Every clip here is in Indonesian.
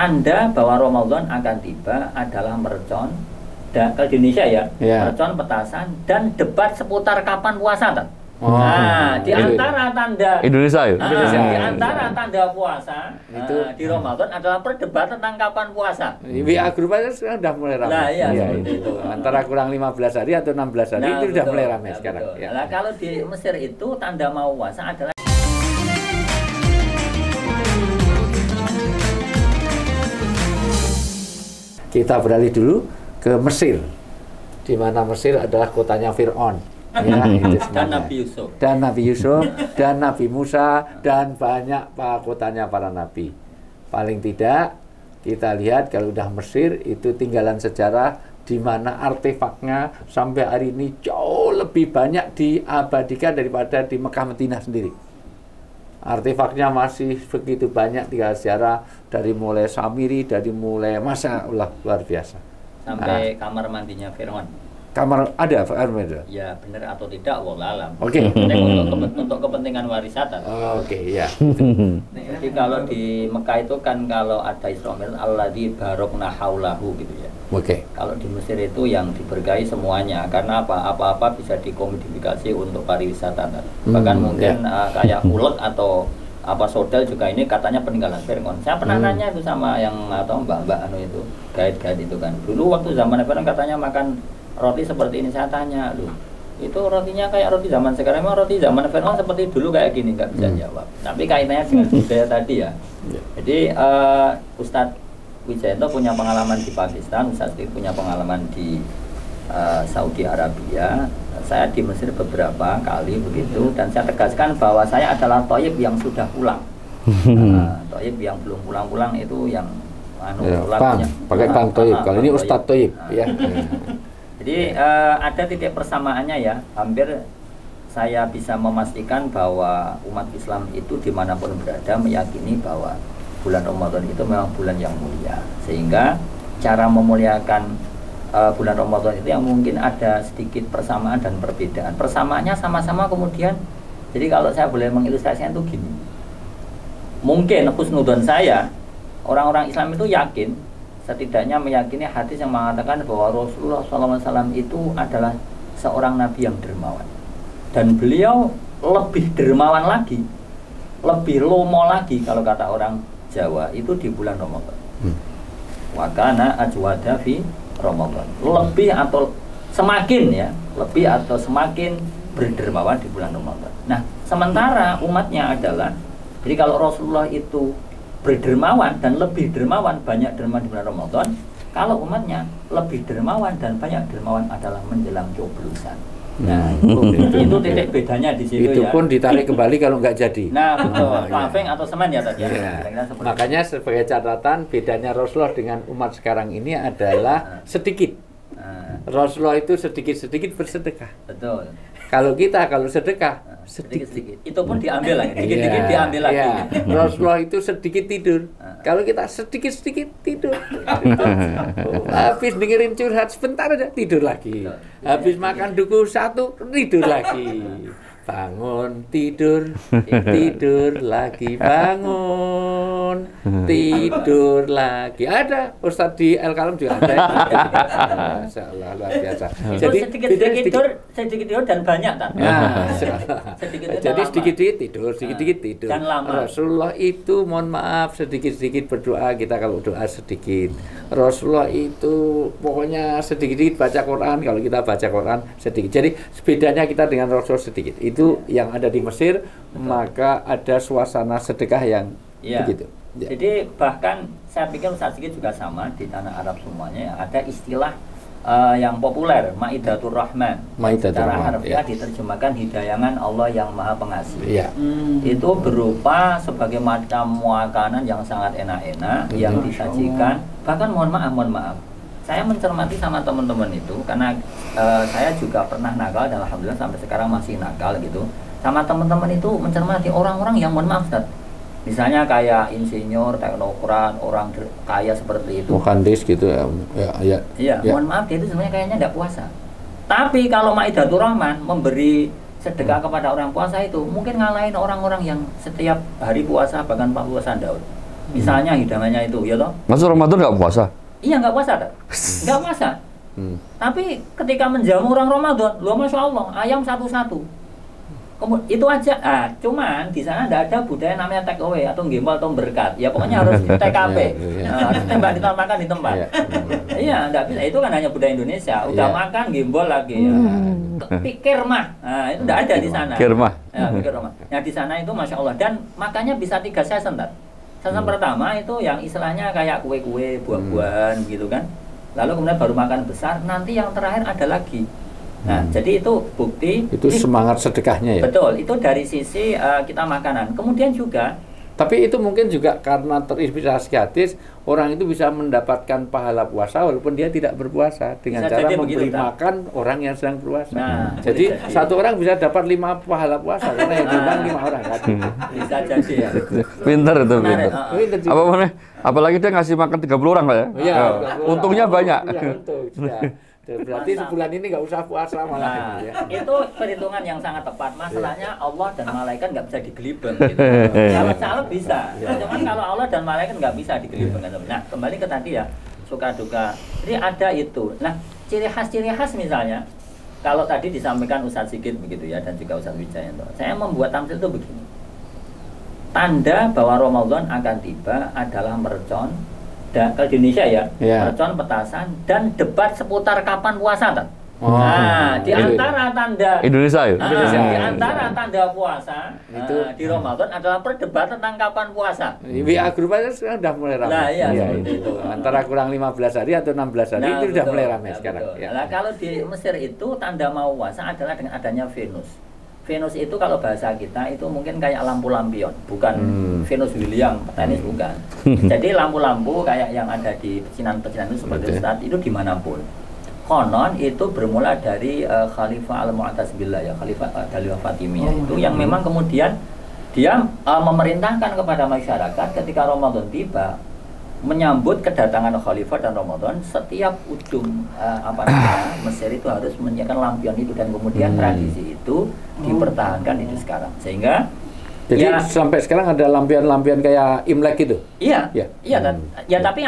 tanda bahwa Ramadan akan tiba adalah mercon, kalau di Indonesia ya, mercon, petasan, dan debat seputar kapan puasa. Nah, di antara tanda Indonesia ya. Di antara tanda puasa itu di Ramadan adalah perdebatan tentang kapan puasa. WA grup aja sekarang udah mulai ramai. Nah, iya, seperti itu. Antara kurang 15 hari atau 16 hari itu udah mulai ramai sekarang. Ya. Nah, kalau di Mesir itu tanda mau puasa adalah kita beralih dulu ke Mesir, di mana Mesir adalah kotanya Fir'aun. Ya, itu dan Nabi Yusuf. Dan Nabi Yusuf, dan Nabi Musa, dan banyak kotanya para nabi. Paling tidak, kita lihat kalau udah Mesir, itu tinggalan sejarah di mana artefaknya sampai hari ini jauh lebih banyak diabadikan daripada di Mekah Madinah sendiri. Artefaknya masih begitu banyak di sejarah, dari mulai Samiri, dari mulai Masya Allah, luar biasa. Sampai kamar mandinya Fir'aun. Kamar ada. Ya, benar atau tidak, wallah alam. Oke. Untuk kepentingan warisan. Oke, ya. Jadi kalau di Mekah itu kan kalau ada Isra Mi'raj alladzi barokna haulahu gitu ya. Oke. Kalau di Mesir itu yang diberkahi semuanya, karena apa-apa bisa dikomodifikasi untuk pariwisata. Bahkan mungkin kayak ulek atau apa sodal juga ini katanya peninggalan Fir'aun. Saya pernah nanya itu sama yang atau mbak-mbak anu itu, guide-guide itu kan. Dulu waktu zaman Fir'aun katanya makan roti seperti ini, saya tanya, loh itu rotinya kayak roti zaman sekarang, emang roti zaman Fir'aun seperti dulu kayak gini? Nggak bisa jawab. Tapi kaitannya dengan budaya tadi ya. Jadi Ustadz Wijayanto punya pengalaman di Pakistan, Ustadz punya pengalaman di Saudi Arabia, saya di Mesir beberapa kali begitu, dan saya tegaskan bahwa saya adalah Thayyib yang sudah pulang. Thayyib yang belum pulang-pulang itu yang pakai Kang Thayyib. Kalau ini Ustadz Thayyib ya. Jadi ada titik persamaannya ya, hampir saya bisa memastikan bahwa umat Islam itu dimanapun berada meyakini bahwa bulan Ramadan itu memang bulan yang mulia, sehingga cara memuliakan bulan Ramadan itu yang mungkin ada sedikit persamaan dan perbedaan. Persamaannya sama-sama kemudian, jadi kalau saya boleh mengilustrasikan itu gini, mungkin husnudzon saya, orang-orang Islam itu yakin, setidaknya meyakini hadis yang mengatakan bahwa Rasulullah SAW itu adalah seorang nabi yang dermawan, dan beliau lebih dermawan lagi, lebih lomo lagi kalau kata orang Jawa itu di bulan Ramadan. Wa kana ajwada fi Ramadan, lebih atau semakin ya, lebih atau semakin berdermawan di bulan Ramadan. Nah, sementara umatnya adalah, jadi kalau Rasulullah itu berdermawan dan lebih dermawan, banyak dermawan di bulan Ramadan, kalau umatnya lebih dermawan dan banyak dermawan adalah menjelang coblosan. Nah, itu titik bedanya di situ itu ya. Pun ditarik kembali kalau nggak jadi. Nah, betul. Paving atau semen ya tadi. Makanya sebagai catatan, bedanya Rasulullah dengan umat sekarang ini adalah sedikit. Rasulullah itu sedikit-sedikit bersedekah. Betul. Kalau sedekah sedikit. Itu pun diambil lagi, dikit-dikit diambil lagi. Rasulullah itu sedikit tidur. Kalau kita sedikit-sedikit tidur. Habis dengerin curhat sebentar aja tidur lagi. Habis makan duku satu tidur lagi. Bangun, tidur lagi, bangun, tidur lagi. Ada Ustadz di El Kalam juga ada. Masya Allah, luar biasa. Jadi sedikit tidur dan banyak kan? Jadi sedikit-sedikit tidur, sedikit-sedikit tidur. Dan lama. Rasulullah itu mohon maaf sedikit-sedikit berdoa, kita kalau doa sedikit. Rasulullah itu pokoknya sedikit-sedikit baca Quran, kalau kita baca Quran sedikit. Jadi bedanya kita dengan Rasulullah sedikit. Itu yang ada di Mesir. Betul. Maka ada suasana sedekah yang begitu. Ya. Jadi bahkan saya pikir Ustaz Sigit juga sama di tanah Arab semuanya ya, ada istilah yang populer, Maidatur Rahman. Secara harfiah diterjemahkan hidayangan Allah yang Maha Pengasih. Ya. Itu berupa sebagai macam makanan yang sangat enak-enak yang disajikan. Bahkan mohon maaf, saya mencermati sama teman-teman itu karena saya juga pernah nakal dan alhamdulillah sampai sekarang masih nakal gitu. Sama teman-teman itu mencermati orang-orang yang mohon maaf Ustaz, misalnya kayak insinyur, teknokrat, orang kaya seperti itu. Muhandis gitu ya. Iya, mohon maaf dia itu sebenarnya kayaknya tidak puasa. Tapi kalau Maidatur Rahman memberi sedekah kepada orang puasa itu mungkin ngalahin orang-orang yang setiap hari puasa bahkan 40 Daud. Misalnya hidangannya itu, ya toh? Masuk Ramadan nggak puasa? Iya nggak puasa, tak? Nggak puasa. Tapi ketika menjamu orang Ramadan, luar masya Allah, ayam satu-satu. Itu aja. Cuman di sana nggak ada budaya namanya take away atau gembal atau berkat. Ya pokoknya harus TKP. Harus tembak di tempat makan di tempat. Iya, nggak bisa. Itu kan hanya budaya Indonesia. Udah makan gembol lagi. Ya. Pikir mah. Itu nggak ada di sana. Pikir mah. Ya, pikir mah. Nah di sana itu masya Allah dan makannya bisa 3 season, tak? Season pertama itu yang istilahnya kayak kue-kue, buah-buahan gitu kan. Lalu kemudian baru makan besar, nanti yang terakhir ada lagi. Nah, jadi itu bukti. Itu semangat sedekahnya ya? Betul, itu dari sisi kita makanan. Kemudian juga, tapi itu mungkin juga karena terinspirasi hadis, orang itu bisa mendapatkan pahala puasa walaupun dia tidak berpuasa dengan Bisa cara jadi memberi begitu, makan orang yang sedang berpuasa. Nah, jadi boleh jadi. satu orang bisa dapat 5 pahala puasa karena yang diundang 5 orang kan. bisa jadi ya. Pinter itu, Menarik, pinter. Apa mana? Apalagi dia ngasih makan 30 orang Pak ya? Iya, Untungnya banyak. Iya, untung sudah. Berarti sebulan ini nggak usah puasa malah. Nah, Ya. itu perhitungan yang sangat tepat. Masalahnya Allah dan malaikat nggak bisa digelibeng. Gitu. Caleg-caleg bisa. Cuman kalau Allah dan malaikat nggak bisa digelibeng. Nah, kembali ke tadi ya, suka duka. Jadi ada itu. Nah, ciri khas misalnya, kalau tadi disampaikan Ustadz Sigit begitu ya, dan juga Ustadz Wijayanto. Saya membuat tamsil itu begini. Tanda bahwa Ramadan akan tiba adalah mercon. Kalau di Indonesia ya, mercon, petasan, dan debat seputar kapan puasa, kan? Nah, di antara tanda Indonesia ya? di antara tanda puasa itu di Ramadan adalah perdebatan tentang kapan puasa. WA grup aja sekarang udah mulai ramai. Nah, iya, seperti itu. Antara kurang 15 hari atau 16 hari itu sudah mulai ramai sekarang. Ya. Nah, kalau di Mesir itu tanda mau puasa adalah dengan adanya Venus. Venus itu kalau bahasa kita itu mungkin kayak lampu lampion, bukan Venus William, tenis bukan. Jadi lampu-lampu kayak yang ada di pecinan-pecinan itu seperti Ustaz itu dimanapun. Konon itu bermula dari Khalifah Al-Mu'taz Billah ya, Khalifah Dalil Fatimiyah itu yang memang kemudian dia memerintahkan kepada masyarakat ketika Ramadan tiba menyambut kedatangan Khalifah dan Ramadan, setiap ujung Mesir itu harus menyediakan lampion itu dan kemudian tradisi itu dipertahankan itu sekarang sehingga jadi sampai sekarang ada lampion-lampion kayak Imlek gitu. Iya, tapi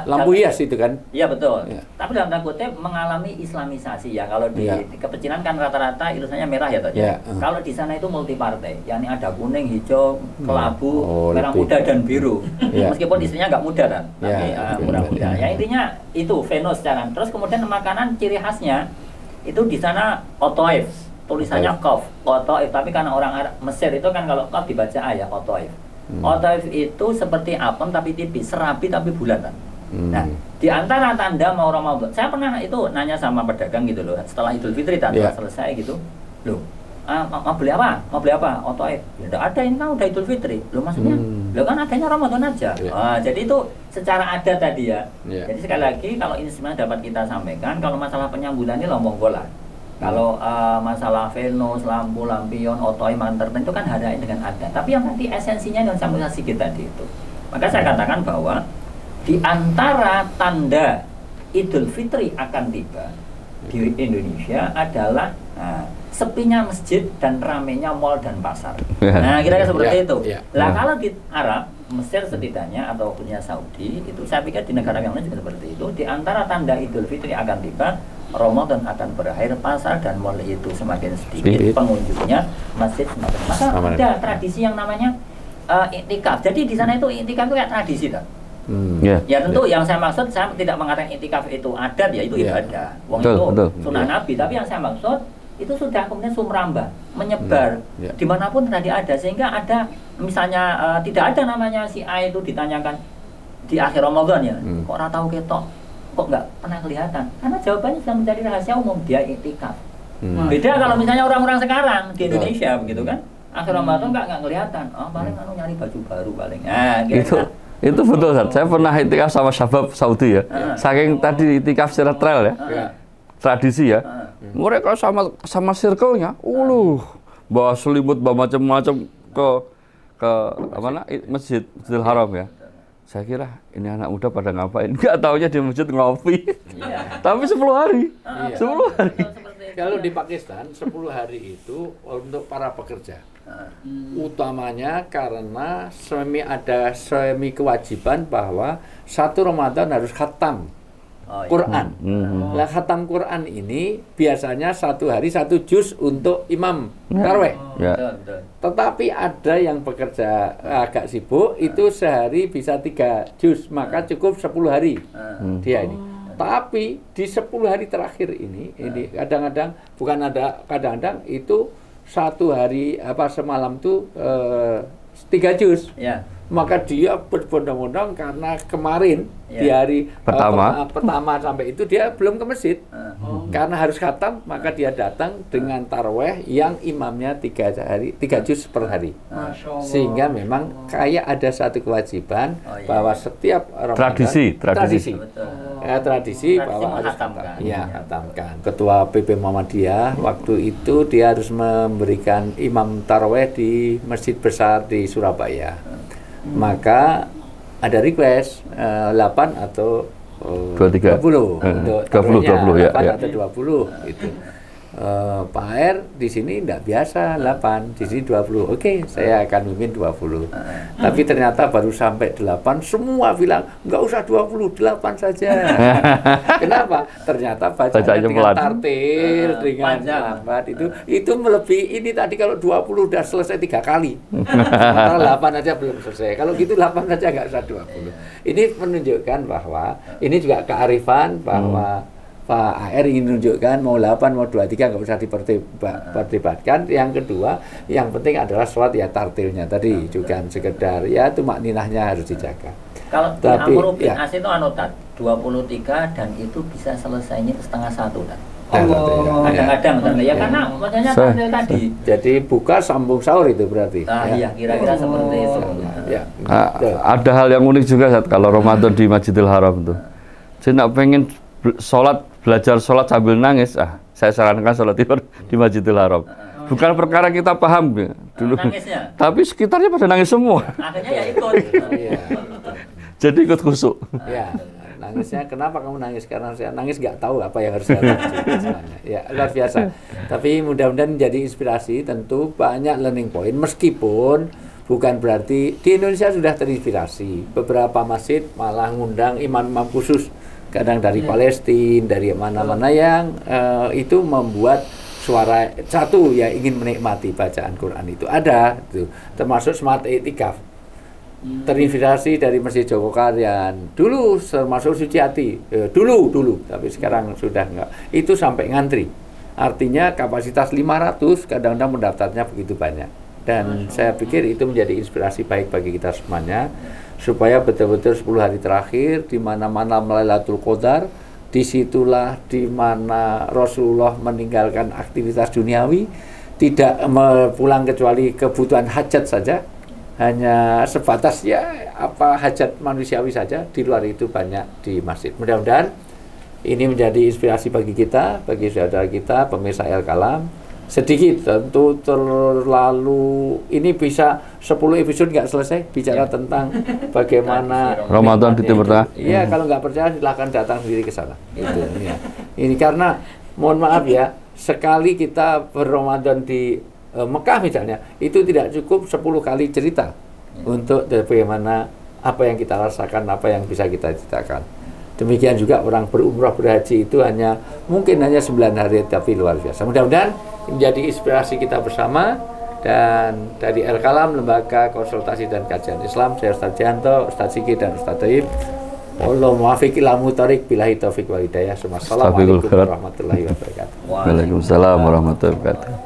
lampu hias itu kan? Iya betul. Ya. Tapi dalam tanda kutip mengalami Islamisasi ya. Kalau di kepecinan kan rata-rata ilusannya merah ya, Kalau di sana itu multi partai, yakni ada kuning, hijau, kelabu, merah muda dan biru. Meskipun istrinya nggak muda kan, tapi muda. Ya intinya itu Venus sekarang. Terus kemudian makanan ciri khasnya itu di sana otoif. Tulisannya Qaf, Otoif, tapi karena orang Arab Mesir itu kan kalau Qaf dibaca A ya, Otoif. Otoif itu seperti apem tapi tipis, serabi tapi bulatan. Nah, di antara tanda mau Ramadan, saya pernah itu nanya sama pedagang gitu loh, setelah Idul Fitri tanda selesai gitu, loh, mau beli apa? Mau beli apa? Otoif. Ya udah ada, ini kan udah Idul Fitri. Loh maksudnya? Loh kan adanya Ramadan aja. Jadi itu secara ada tadi ya. Jadi sekali lagi kalau ini sebenarnya dapat kita sampaikan, kalau masalah penyambutan ini monggo lah. Kalau masalah Venus, lampu, lampion, otoi, manterten itu kan ada dengan adat. Tapi yang nanti esensinya yang sampai sedikit tadi itu. Maka saya katakan bahwa di antara tanda Idul Fitri akan tiba di Indonesia adalah sepinya masjid dan ramenya mal dan pasar. Nah, kira-kira seperti itu. Nah, kalau di Arab, Mesir setidaknya atau punya Saudi, itu saya pikir di negara yang lain juga seperti itu. Di antara tanda Idul Fitri akan tiba, Ramadan akan berakhir, pasar dan mal itu semakin sedikit, pengunjungnya masjid semakin. Maka ada tradisi yang namanya iktikaf. Jadi di sana itu iktikaf itu kayak tradisi kan. Ya tentu yang saya maksud, saya tidak mengatakan iktikaf itu adat ya, itu ibadah. Wong itu sunnah Nabi, tapi yang saya maksud itu sudah kemudian sumrambah, menyebar dimanapun tadi ada, sehingga ada misalnya tidak ada namanya si A itu ditanyakan di akhir Ramadan ya, kok ora tahu ketok, kok nggak pernah kelihatan, karena jawabannya sudah menjadi rahasia umum, dia iktikaf. Beda kalau misalnya orang-orang sekarang di Indonesia begitu kan, akhir Ramadan nggak kelihatan, paling nyari baju baru paling. Nah, itu betul, Ustaz. Saya pernah itikaf sama Syabab Saudi ya. Saking tadi itikaf secara trail ya. Tradisi ya. Mereka sama circle-nya, bawa selimut, bawa macam-macam ke mana Masjidil Haram ya. Saya kira ini anak muda pada ngapain? Enggak taunya di masjid ngopi. Tapi 10 hari. 10 hari. Kalau di Pakistan 10 hari itu untuk para pekerja. Utamanya karena ada semi kewajiban bahwa 1 Ramadan harus khatam Quran. Nah, khatam Quran ini biasanya 1 hari 1 juz untuk imam tarawih. Tetapi ada yang bekerja agak sibuk, itu sehari bisa 3 juz, maka cukup 10 hari dia ini. Tapi di 10 hari terakhir ini kadang-kadang kadang-kadang itu 1 hari semalam tuh 3 juz. Maka dia berbondong-bondong karena kemarin di hari pertama sampai itu dia belum ke masjid. Karena harus khatam, maka dia datang dengan taraweh yang imamnya 3 juz per hari. Sehingga memang kayak ada satu kewajiban bahwa setiap Ramadan tradisi bahwa harus khatamkan. Ketua PP Muhammadiyah waktu itu dia harus memberikan imam taraweh di masjid besar di Surabaya. Maka ada request 8 atau 23. 20 untuk 20 ya, 8 atau 20 gitu. Pak R di sini tidak biasa 8, di sini 20. Oke, saya akan mimpin 20. Tapi ternyata baru sampai 8 semua bilang nggak usah 20, 8 saja. Kenapa? Ternyata bacanya dengan tartil, dengan lambat itu melebihi ini tadi. Kalau 20 udah selesai 3 kali. Sementara 8 aja belum selesai. Kalau gitu 8 aja nggak usah 20. Ini menunjukkan bahwa ini juga kearifan bahwa Pak AR ingin menunjukkan mau 8, mau 23 nggak usah diperdebatkan. Yang kedua, yang penting adalah sholat ya tartilnya tadi, juga sekedar ya tumak ninahnya harus dijaga. Kalau di Amr bin As itu anotat 23 dan itu bisa selesainya 12:30 kan? Kadang-kadang ya karena makanya tartil tadi. Jadi buka sambung sahur itu berarti. Iya, kira-kira seperti itu. Ada hal yang unik juga saat kalau Ramadan di Masjidil Haram itu. Saya nggak pengen belajar sholat sambil nangis, saya sarankan sholat di Masjidil Haram. Bukan perkara kita paham dulu, tapi sekitarnya pada nangis semua. Akhirnya ya ikut. Jadi ikut khusuk. Ya, nangisnya kenapa kamu nangis? Karena saya nangis nggak tahu apa yang harus saya lakukan. Ya, luar biasa. Tapi mudah-mudahan menjadi inspirasi. Tentu banyak learning point, meskipun bukan berarti di Indonesia sudah terinspirasi. Beberapa masjid malah ngundang imam-imam khusus. Kadang dari Palestina, dari mana-mana yang itu membuat suara satu ya ingin menikmati bacaan Quran itu ada, itu termasuk Smart I'tikaf, terinspirasi dari Masjid Jogokarian dulu, termasuk Suciati dulu, tapi sekarang sudah enggak, itu sampai ngantri, artinya kapasitas 500, kadang-kadang mendaftarnya begitu banyak, dan saya pikir itu menjadi inspirasi baik bagi kita semuanya. Supaya betul-betul 10 hari terakhir di mana-mana Lailatul Qadar, disitulah di mana Rasulullah meninggalkan aktivitas duniawi, tidak pulang kecuali kebutuhan hajat saja, hanya sebatas ya apa hajat manusiawi saja, di luar itu banyak di masjid. Mudah-mudahan ini menjadi inspirasi bagi kita, bagi saudara kita pemirsa El Kalam. Sedikit tentu terlalu ini bisa 10 episode nggak selesai bicara tentang bagaimana Ramadan di Timur Tengah. Iya, kalau nggak percaya silahkan datang sendiri ke sana. Itu ya. Ini karena mohon maaf ya, sekali kita berRamadan di Mekah misalnya, itu tidak cukup 10 kali cerita untuk bagaimana apa yang kita rasakan, apa yang bisa kita ceritakan. Demikian juga orang berumrah berhaji itu mungkin hanya 9 hari, tapi luar biasa. Mudah-mudahan menjadi inspirasi kita bersama. Dan dari El Kalam, Lembaga Konsultasi dan Kajian Islam, saya Ustaz Janto, Ustaz Siki dan Ustaz Taib. Wallahu muwaffiq ila muthariq, billahi taufiq wal hidayah. Assalamualaikum warahmatullahi wabarakatuh. Waalaikumsalam warahmatullahi wabarakatuh.